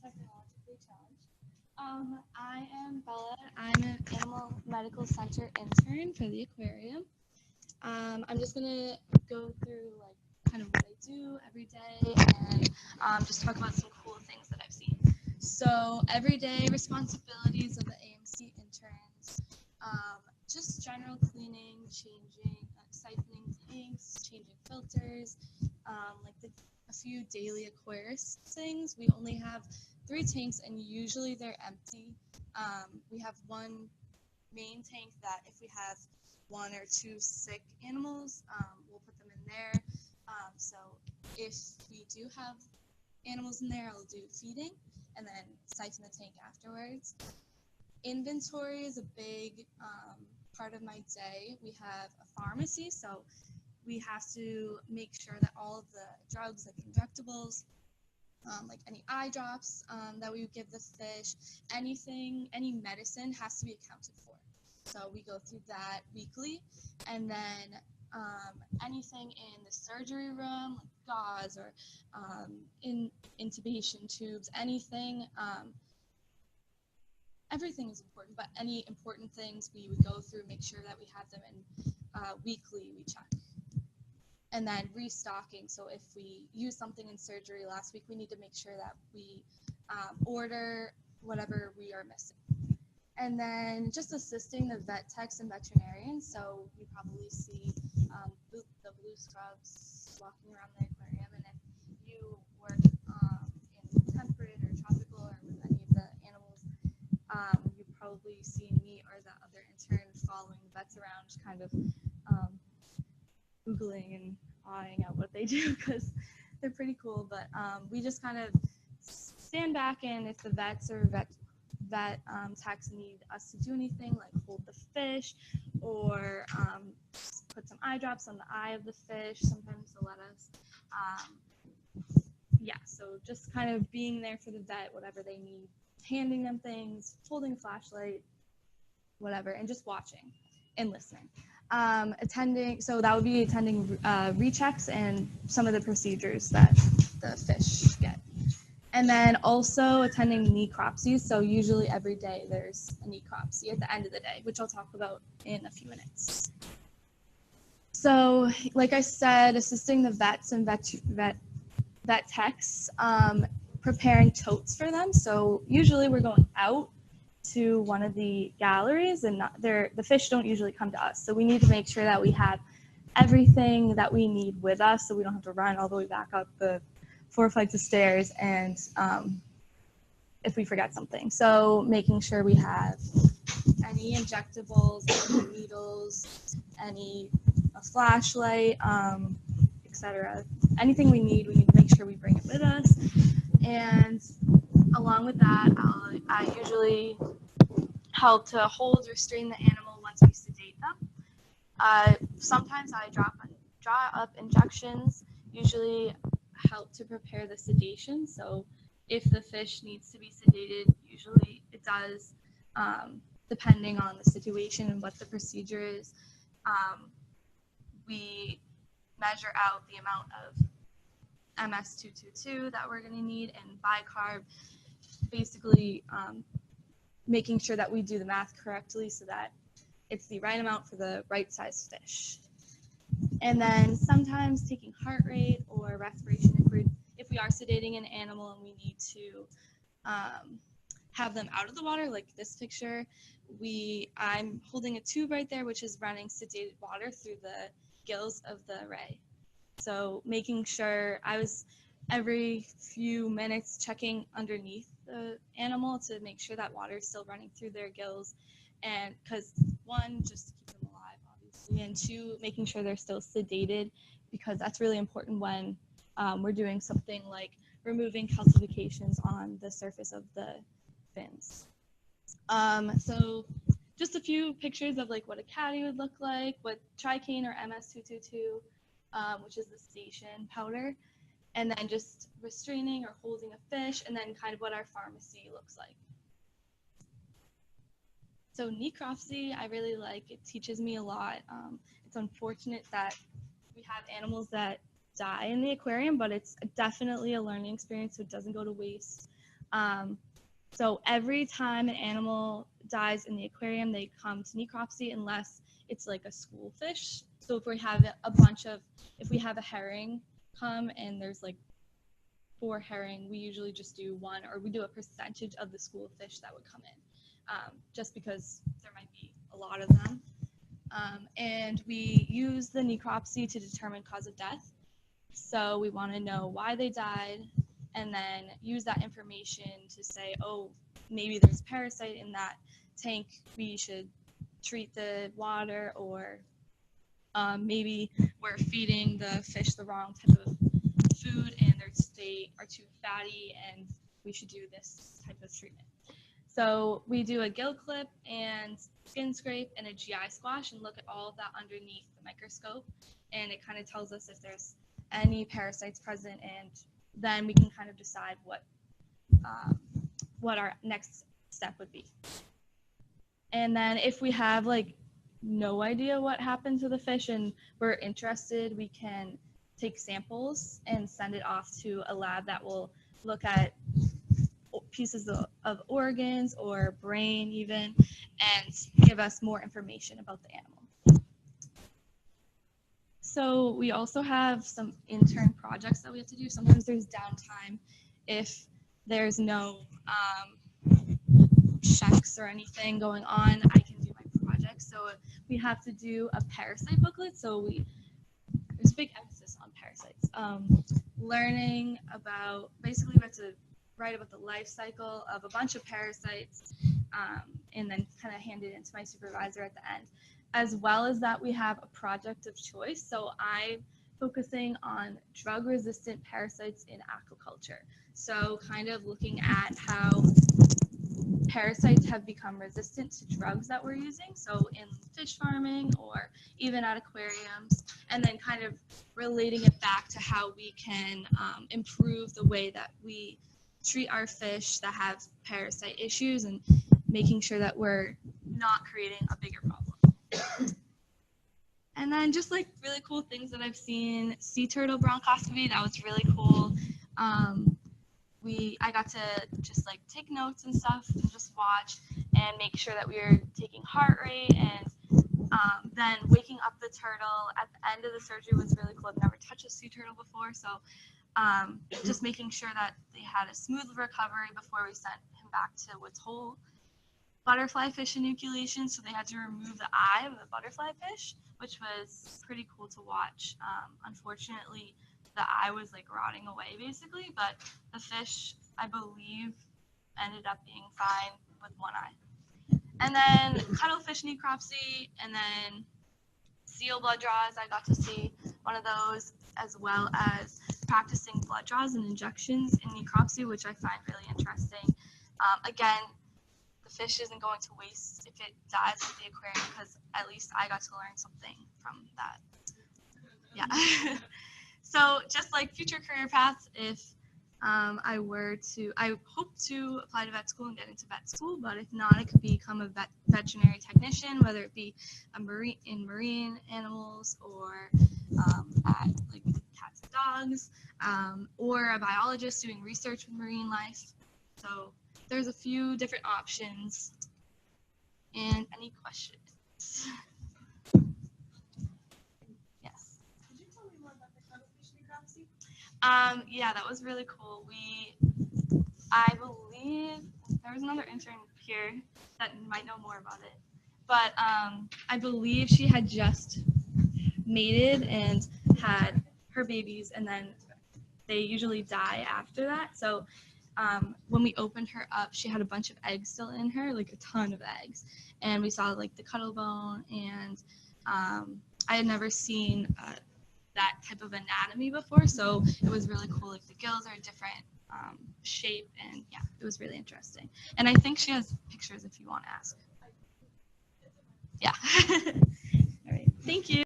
technologically challenged. I am Bella. I'm an animal medical center intern for the aquarium. I'm just gonna go through like kind of what I do every day and just talk about some cool things that I've seen. So everyday responsibilities of the AMC interns, just general cleaning, changing, siphoning tanks, changing filters, a few daily Aquarius things. We only have 3 tanks and usually they're empty. We have one main tank that if we have 1 or 2 sick animals, we'll put them in there. So if we do have animals in there, I'll do feeding and then siphon the tank afterwards. Inventory is a big part of my day. We have a pharmacy, so we have to make sure that all of the drugs, like injectables, like any eye drops that we would give the fish, any medicine has to be accounted for. So we go through that weekly, and then anything in the surgery room, like gauze or intubation tubes, anything, everything is important, but any important things we would go through, make sure that we have them in weekly, we check. And then restocking, so if we use something in surgery last week, we need to make sure that we order whatever we are missing. And then just assisting the vet techs and veterinarians, so you probably see the blue scrubs walking around the aquarium, and if you work in temperate or tropical or with any of the animals, you've probably seen me or the other intern following the vets around, just kind of Googling and eyeing out what they do because they're pretty cool. But we just kind of stand back, and if the vets or vet techs need us to do anything, like hold the fish or put some eye drops on the eye of the fish, sometimes they'll let us. So just kind of being there for the vet, whatever they need, handing them things, holding a flashlight, whatever, and just watching and listening. Attending, so that would be attending rechecks and some of the procedures that the fish get. And then also attending necropsies. So usually every day there's a necropsy at the end of the day, which I'll talk about in a few minutes. So like I said, assisting the vets and vet techs, preparing totes for them. So usually we're going out to one of the galleries, and the fish don't usually come to us. So we need to make sure that we have everything that we need with us, so we don't have to run all the way back up the 4 flights of stairs and if we forget something. So making sure we have any injectables, any needles, a flashlight, etc. Anything we need to make sure we bring it with us. And along with that, I usually help to hold or restrain the animal once we sedate them. Sometimes I draw up injections, usually help to prepare the sedation. So if the fish needs to be sedated, usually it does, depending on the situation and what the procedure is. We measure out the amount of MS-222 that we're going to need, and bicarb, basically making sure that we do the math correctly so that it's the right amount for the right size fish. And then sometimes taking heart rate or respiration if we are sedating an animal and we need to have them out of the water, like this picture. I'm holding a tube right there, which is running sedated water through the gills of the ray. So making sure I was every few minutes checking underneath the animal to make sure that water is still running through their gills, and because 1, just to keep them alive, obviously, and 2, making sure they're still sedated, because that's really important when we're doing something like removing calcifications on the surface of the fins. So just a few pictures of like what a caddy would look like, what tricaine or MS-222, which is the sedation powder, and then just restraining or holding a fish, and then kind of what our pharmacy looks like. So necropsy, I really like. It teaches me a lot. It's unfortunate that we have animals that die in the aquarium, but it's definitely a learning experience, so it doesn't go to waste. So every time an animal dies in the aquarium, they come to necropsy unless it's like a school fish. So if we have if we have a herring come and there's like 4 herring, we usually just do 1, or we do a percentage of the school fish that would come in, just because there might be a lot of them. And we use the necropsy to determine cause of death. So we want to know why they died, and then use that information to say, oh, maybe there's a parasite in that tank, we should treat the water, or maybe we're feeding the fish the wrong type of food and they are too fatty and we should do this type of treatment. So we do a gill clip and skin scrape and a GI squash and look at all of that underneath the microscope, and it kind of tells us if there's any parasites present, and then we can kind of decide what our next step would be. And then if we have like no idea what happened to the fish and we're interested, we can take samples and send it off to a lab that will look at pieces of organs or brain even, and give us more information about the animal. So we also have some intern projects that we have to do. Sometimes there's downtime if there's no checks or anything going on. I can do my project. So we have to do a parasite booklet. So there's a big emphasis on parasites. Learning about, basically we have to write about the life cycle of a bunch of parasites, and then kind of hand it in to my supervisor at the end. As well as that, we have a project of choice. So I'm focusing on drug-resistant parasites in aquaculture. So kind of looking at how parasites have become resistant to drugs that we're using, so in fish farming or even at aquariums, and then kind of relating it back to how we can improve the way that we treat our fish that have parasite issues, and making sure that we're not creating a bigger problem. And then just like really cool things that I've seen, sea turtle bronchoscopy, that was really cool. I got to just like take notes and stuff and just watch and make sure that we were taking heart rate, and then waking up the turtle at the end of the surgery was really cool. I've never touched a sea turtle before, so just making sure that they had a smooth recovery before we sent him back to what's whole butterfly fish inoculation. So they had to remove the eye of the butterfly fish, which was pretty cool to watch. Unfortunately, the eye was like rotting away basically, but the fish, I believe, ended up being fine with one eye. And then cuttlefish necropsy, and then seal blood draws. I got to see one of those, as well as practicing blood draws and injections in necropsy, which I find really interesting. Again, the fish isn't going to waste if it dies at the aquarium, because at least I got to learn something from that. Yeah. So just like future career paths, if I hope to apply to vet school and get into vet school, but if not, I could become a veterinary technician, whether it be in marine animals, or at like cats and dogs, or a biologist doing research with marine life. So there's a few different options. And any questions? Yeah, that was really cool. I believe there was another intern here that might know more about it, but I believe she had just mated and had her babies, and then they usually die after that. So when we opened her up, she had a bunch of eggs still in her, like a ton of eggs, and we saw like the cuttle bone, and I had never seen that type of anatomy before, so it was really cool. Like the gills are a different shape, and yeah, it was really interesting. And I think she has pictures if you want to ask. Yeah. All right, thank you.